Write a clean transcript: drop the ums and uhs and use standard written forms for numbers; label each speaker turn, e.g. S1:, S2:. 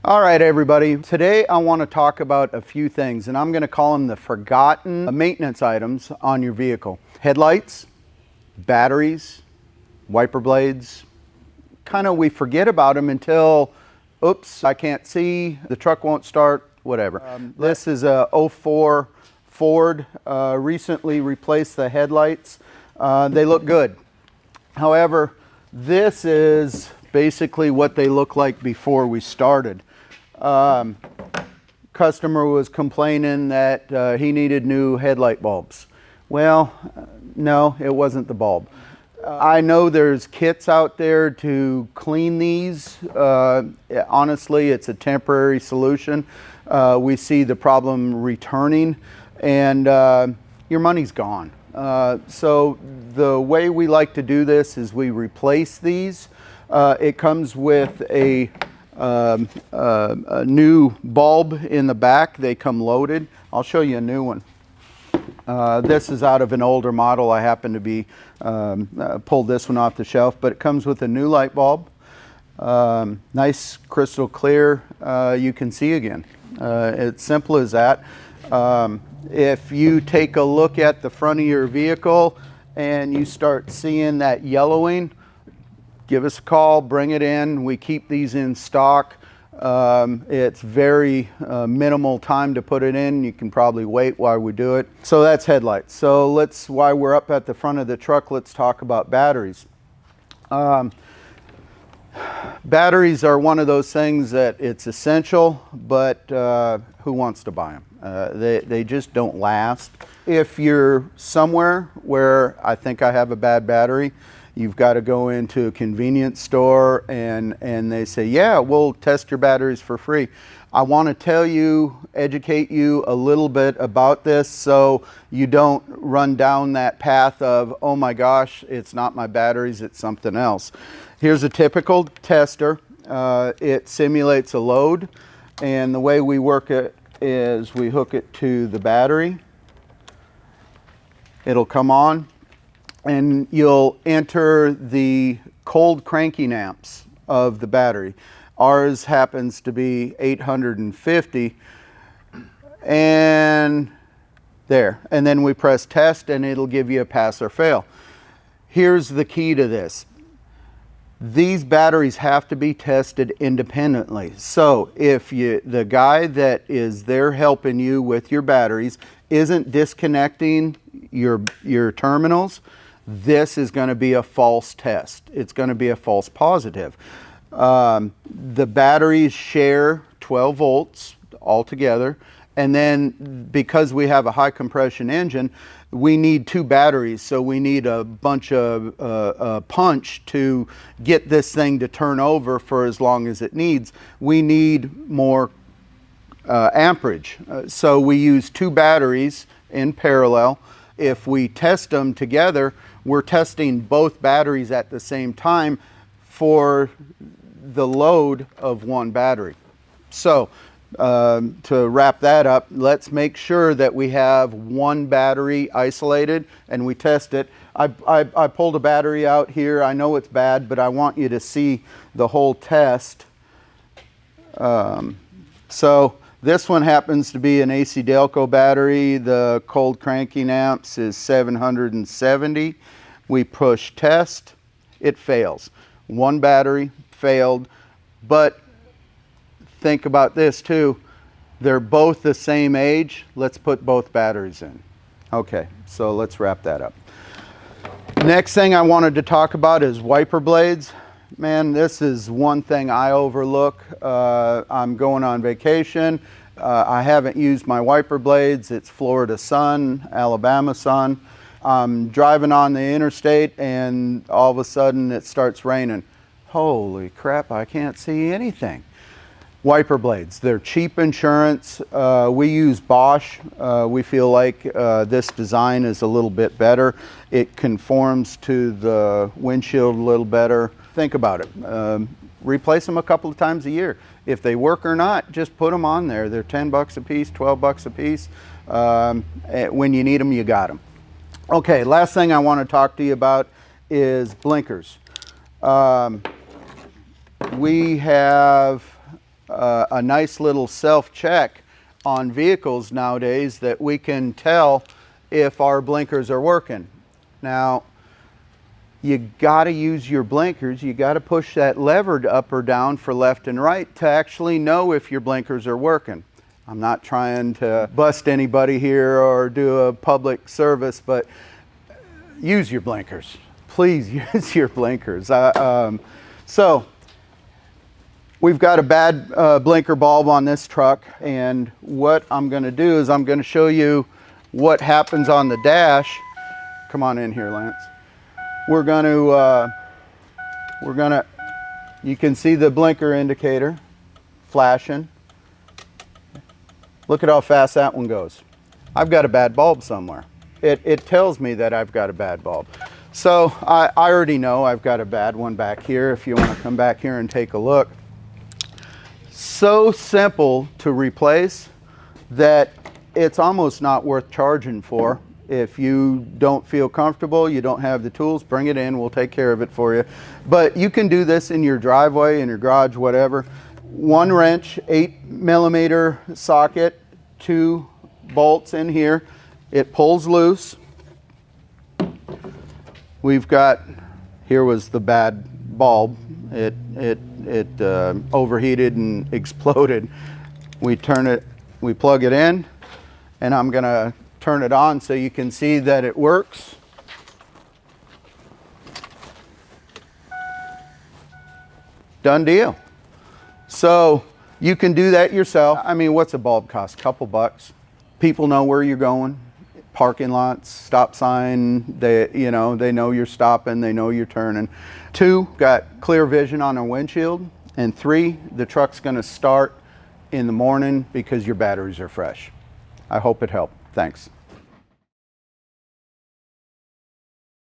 S1: All right, everybody. Today I want to talk about a few things, and I'm going to call them the forgotten maintenance items on your vehicle. Headlights, batteries, wiper blades. Kind of we forget about them until, oops, I can't see, the truck won't start, whatever. This is a '04 Ford, recently replaced the headlights. They look good. However, this is basically what they look like before we started. Customer was complaining that he needed new headlight bulbs. Well, no, it wasn't the bulb. I know there's kits out there to clean these. Honestly, it's a temporary solution. We see the problem returning and your money's gone. So the way we like to do this is we replace these. It comes with a new bulb in the back. They come loaded. I'll show you a new one. This is out of an older model. I happen to be pulled this one off the shelf, but it comes with a new light bulb. Nice crystal clear. You can see again. It's simple as that. If you take a look at the front of your vehicle and you start seeing that yellowing, give us a call, bring it in. We keep these in stock. It's very minimal time to put it in. You can probably wait while we do it. So that's headlights. So while we're up at the front of the truck, let's talk about batteries. Batteries are one of those things that it's essential, but who wants to buy them? They just don't last. If you're somewhere where I think I have a bad battery, you've got to go into a convenience store and they say, yeah, we'll test your batteries for free. I want to tell you, educate you a little bit about this so you don't run down that path of, oh my gosh, it's not my batteries, it's something else. Here's a typical tester. It simulates a load, and the way we work it is we hook it to the battery. It'll come on, and you'll enter the cold cranking amps of the battery. Ours happens to be 850, and there. And then we press test, and it'll give you a pass or fail. Here's the key to this. These batteries have to be tested independently. So if the guy that is there helping you with your batteries isn't disconnecting your terminals, this is going to be a false test. It's going to be a false positive. The batteries share 12 volts altogether, and then because we have a high compression engine, we need two batteries, so we need a bunch of punch to get this thing to turn over for as long as it needs. We need more amperage, so we use two batteries in parallel. If we test them together, we're testing both batteries at the same time for the load of one battery. So to wrap that up, let's make sure that we have one battery isolated and we test it. I pulled a battery out here. I know it's bad, but I want you to see the whole test. So this one happens to be an AC Delco battery. The cold cranking amps is 770. We push test, it fails. One battery failed, but think about this too. They're both the same age. Let's put both batteries in. Okay, so let's wrap that up. Next thing I wanted to talk about is wiper blades. Man, this is one thing I overlook. I'm going on vacation. I haven't used my wiper blades. It's Florida sun, Alabama sun. I'm driving on the interstate and all of a sudden it starts raining. Holy crap, I can't see anything. Wiper blades, they're cheap insurance. We use Bosch. We feel like this design is a little bit better. It conforms to the windshield a little better. Think about it. Replace them a couple of times a year. If they work or not, just put them on there. They're 10 bucks a piece, 12 bucks a piece. When you need them, you got them. Okay, last thing I want to talk to you about is blinkers. We have a nice little self-check on vehicles nowadays that we can tell if our blinkers are working. Now, you got to use your blinkers. You got to push that lever up or down for left and right to actually know if your blinkers are working. I'm not trying to bust anybody here or do a public service, but use your blinkers. Please use your blinkers. So we've got a bad blinker bulb on this truck, and what I'm going to do is I'm going to show you what happens on the dash. Come on in here, Lance. We're going to, you can see the blinker indicator flashing. Look at how fast that one goes. I've got a bad bulb somewhere. It tells me that I've got a bad bulb. So I already know I've got a bad one back here if you want to come back here and take a look. So simple to replace that it's almost not worth charging for. If you don't feel comfortable, you don't have the tools, bring it in, we'll take care of it for you. But you can do this in your driveway, in your garage, whatever. One wrench, 8mm socket, 2 bolts in here. It pulls loose. We've got, here was the bad bulb. It overheated and exploded. We turn it, we plug it in, and I'm gonna turn it on so you can see that it works. Done deal. So you can do that yourself. I mean, what's a bulb cost? Couple bucks. People know where you're going. Parking lots, stop sign, they know you're stopping, they know you're turning. 2, got clear vision on a windshield. And 3, the truck's gonna start in the morning because your batteries are fresh. I hope it helped. Thanks.